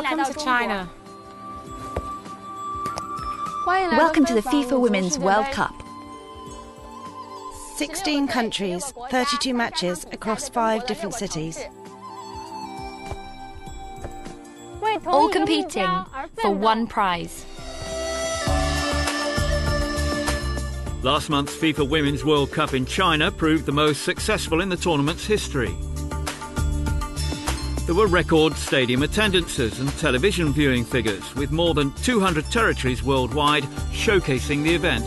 Welcome to China. Welcome to the FIFA Women's World Cup. 16 countries, 32 matches across 5 different cities. All competing for one prize. Last month's FIFA Women's World Cup in China proved the most successful in the tournament's history. There were record stadium attendances and television viewing figures, with more than 200 territories worldwide showcasing the event.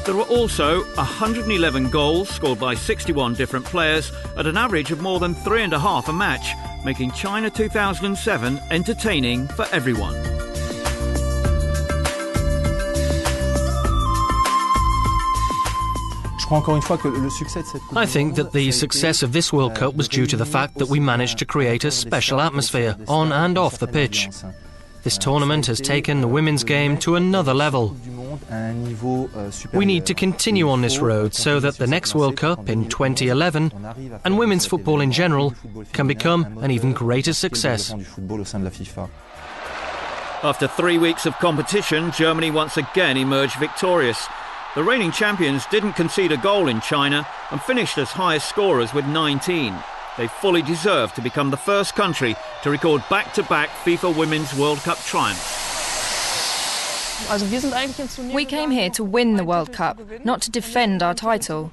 There were also 111 goals scored by 61 different players at an average of more than 3.5 a match, making China 2007 entertaining for everyone. I think that the success of this World Cup was due to the fact that we managed to create a special atmosphere on and off the pitch. This tournament has taken the women's game to another level. We need to continue on this road so that the next World Cup in 2011 and women's football in general can become an even greater success. After 3 weeks of competition, Germany once again emerged victorious. The reigning champions didn't concede a goal in China and finished as highest scorers with 19. They fully deserve to become the first country to record back-to-back FIFA Women's World Cup triumphs. We came here to win the World Cup, not to defend our title.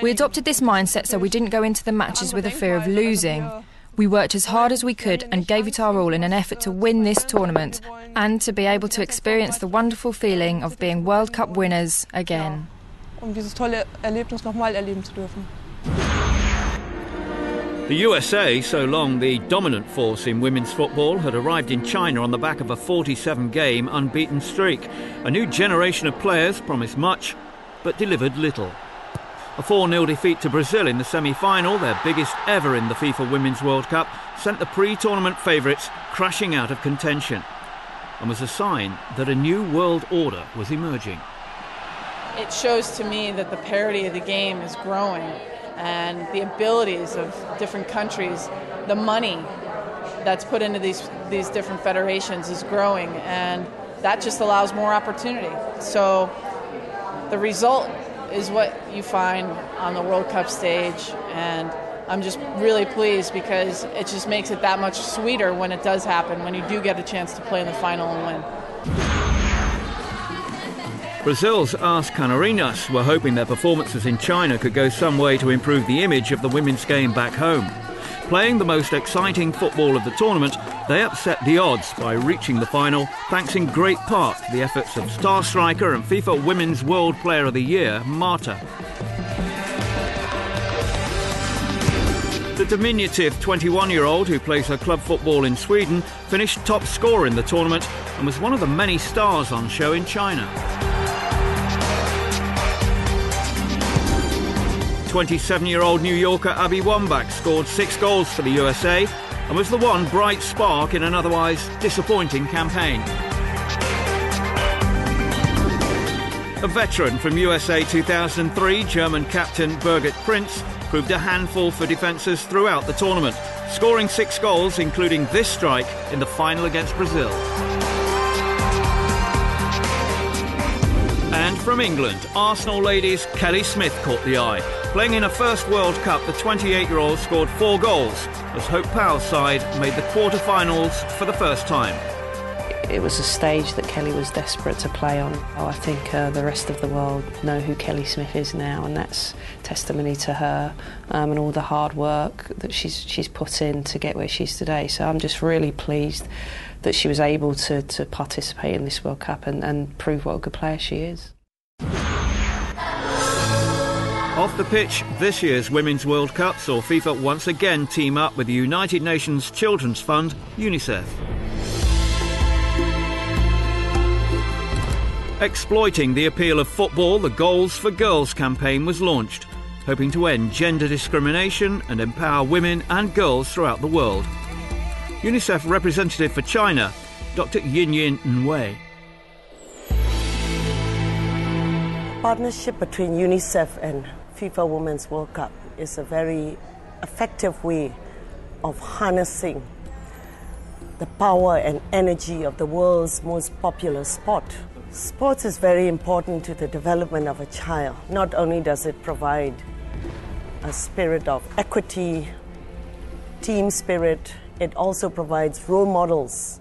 We adopted this mindset so we didn't go into the matches with a fear of losing. We worked as hard as we could and gave it our all in an effort to win this tournament and to be able to experience the wonderful feeling of being World Cup winners again. The USA, so long the dominant force in women's football, had arrived in China on the back of a 47-game unbeaten streak. A new generation of players promised much, but delivered little. A 4-0 defeat to Brazil in the semi-final, their biggest ever in the FIFA Women's World Cup, sent the pre-tournament favourites crashing out of contention and was a sign that a new world order was emerging. It shows to me that the parity of the game is growing and the abilities of different countries, the money that's put into these different federations is growing, and that just allows more opportunity. So the result is what you find on the World Cup stage, and I'm just really pleased because it just makes it that much sweeter when it does happen, when you do get a chance to play in the final and win. Brazil's As Canarinas were hoping their performances in China could go some way to improve the image of the women's game back home. Playing the most exciting football of the tournament, they upset the odds by reaching the final, thanks in great part to the efforts of star striker and FIFA Women's World Player of the Year, Marta. The diminutive 21-year-old who plays her club football in Sweden finished top scorer in the tournament and was one of the many stars on show in China. 27-year-old New Yorker Abby Wambach scored 6 goals for the USA and was the one bright spark in an otherwise disappointing campaign. A veteran from USA 2003, German captain Birgit Prinz, proved a handful for defences throughout the tournament, scoring 6 goals, including this strike in the final against Brazil. And from England, Arsenal ladies Kelly Smith caught the eye. Playing in her first World Cup, the 28-year-old scored 4 goals as Hope Powell's side made the quarter-finals for the first time. It was a stage that Kelly was desperate to play on. I think the rest of the world know who Kelly Smith is now, and that's testimony to her and all the hard work that she's put in to get where she is today. So I'm just really pleased that she was able to participate in this World Cup and prove what a good player she is. Off the pitch, this year's Women's World Cup saw FIFA once again team up with the United Nations Children's Fund, UNICEF. Exploiting the appeal of football, the Goals for Girls campaign was launched, hoping to end gender discrimination and empower women and girls throughout the world. UNICEF representative for China, Dr. Yinyin Nwei. Partnership between UNICEF and FIFA Women's World Cup is a very effective way of harnessing the power and energy of the world's most popular sport. Sports is very important to the development of a child. Not only does it provide a spirit of equity, team spirit, it also provides role models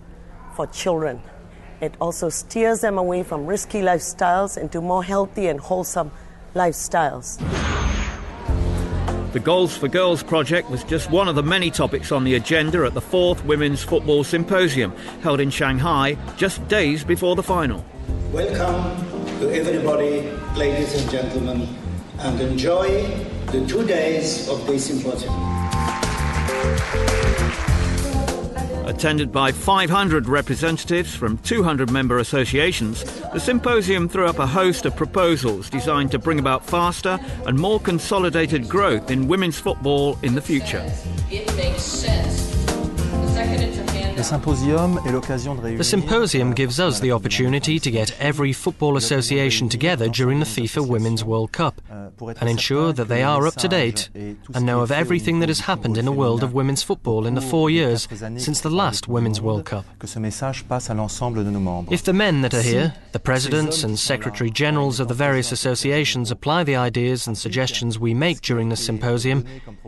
for children. It also steers them away from risky lifestyles into more healthy and wholesome lifestyles. The Goals for Girls project was just one of the many topics on the agenda at the 4th Women's Football Symposium, held in Shanghai just days before the final. Welcome to everybody, ladies and gentlemen, and enjoy the 2 days of this symposium. Attended by 500 representatives from 200 member associations, the symposium threw up a host of proposals designed to bring about faster and more consolidated growth in women's football in the future. It makes sense. The symposium gives us the opportunity to get every football association together during the FIFA Women's World Cup and ensure that they are up to date and know of everything that has happened in the world of women's football in the 4 years since the last Women's World Cup. If the men that are here, the presidents and secretary generals of the various associations, apply the ideas and suggestions we make during the symposium,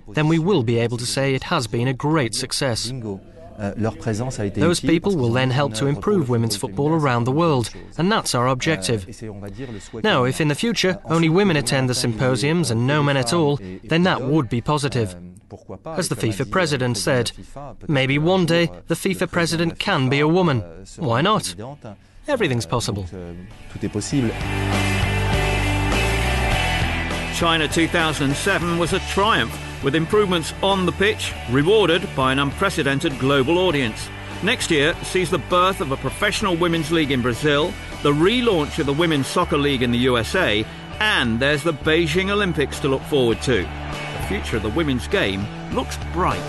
then we will be able to say it has been a great success. Those people will then help to improve women's football around the world, and that's our objective. Now, if in the future only women attend the symposiums and no men at all, then that would be positive. As the FIFA president said, maybe one day the FIFA president can be a woman. Why not? Everything's possible. China-2007 was a triumph, with improvements on the pitch rewarded by an unprecedented global audience. Next year sees the birth of a professional women's league in Brazil, the relaunch of the Women's Soccer League in the USA, and there's the Beijing Olympics to look forward to. The future of the women's game looks bright.